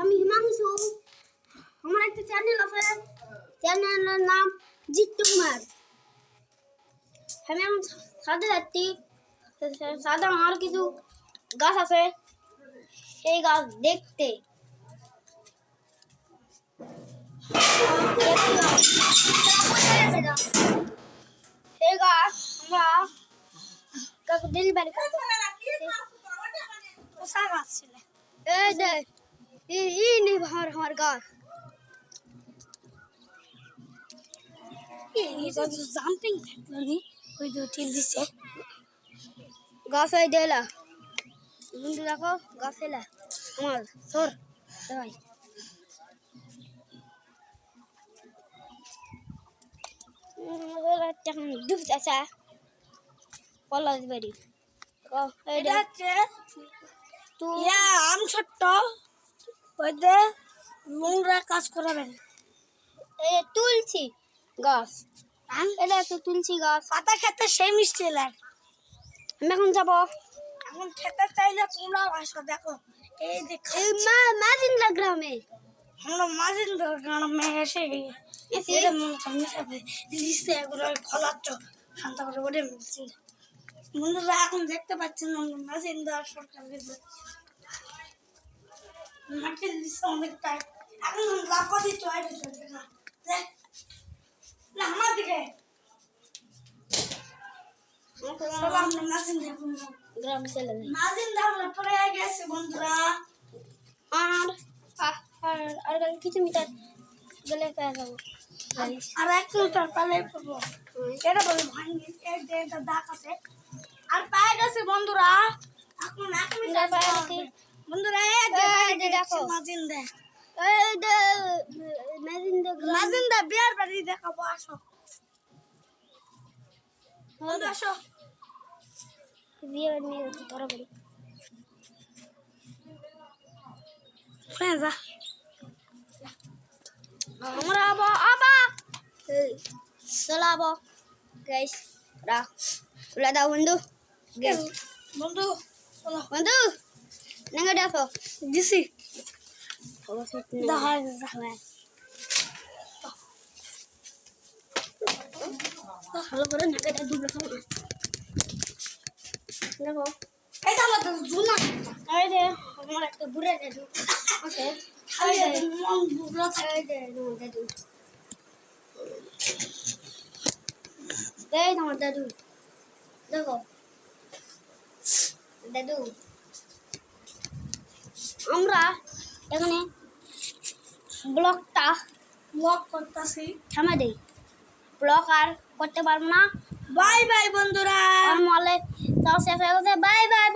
আমি হিমাংশু। আমার একটা চ্যানেল আছে, চ্যানেলের নাম জিত্তু কুমার। আমি এখন সাথে যাচ্ছি, সাথে আমার কিছু গাছ আছে, সেই গাছ দেখতে। সেই গাছ আমরা ডেলিভারি করবো। গাছ ছিল এই দেখ, ই আমার গাছ জাম্পিং ওই যে ঠিক দিছে গাছ এই দেলা বন্ধু দেখো গাছ এলা আমার সর ভাই ডুব চাচা পলাশ বাড়ি এটা হচ্ছে আম ছোট্ট ওইতে নোংরা কাজ করাবেন। এই তুলছি গাছ, এটা একটা তুলছি গাছ, পাতা খেতে সেই মিষ্টি লাগে। আমি এখন যাবো, এখন খেতে চাইলে তোমরাও আসো। দেখো এই দেখো মাজিন্দা গ্রামে, আমরা মাজিন্দা গ্রামে এসে খোলাচ্ছ শান্ত করে ওঠে। বন্ধুরা এখন দেখতে পাচ্ছেন আমরা মাজিন্দা সরকার মাঠে দিচ্ছে অনেকটা। এখন লাফা দিচ্ছ আমার দিকে গ্রাম ছেলে মাজিন্দা আমরা পরে গেছে বন্ধুরা। আর কিছু মিটার গেলে পেয়ে যাবো, আর 1 মিটার পালে পাবো। এটা বলে ভাঙি এটা দাগ আছে আর পায়ে গেছে বন্ধুরা। এখন 1 মিটার পায়ে গেছে বন্ধুরা। দেখো মাজিন্দা, মাজিন্দা বিয়ার বাড়ি দেখাবো, আসো বন্ধু আসো। বিয়ে নিয়ে তোরা বাড়ি যা আমরা চলাবো গাইস। তুলে দাও বন্ধু, বন্ধু বন্ধু নেঙ্গে দেখো দিছি ভালো করে নেঙ্গেটা ডুবলে খাবো। দেখো এই তো আমার জুনা, এই যে আমার একটা বুড়া দাদু আছে, আমার দাদু। দেখো দাদু, আমরা এখানে ব্লক করতেছি, থামা দেই। ব্লক আর করতে পারবো না। বাই বাই বন্ধুরা, মলে শেষ হয়ে গেছে। Bye bye.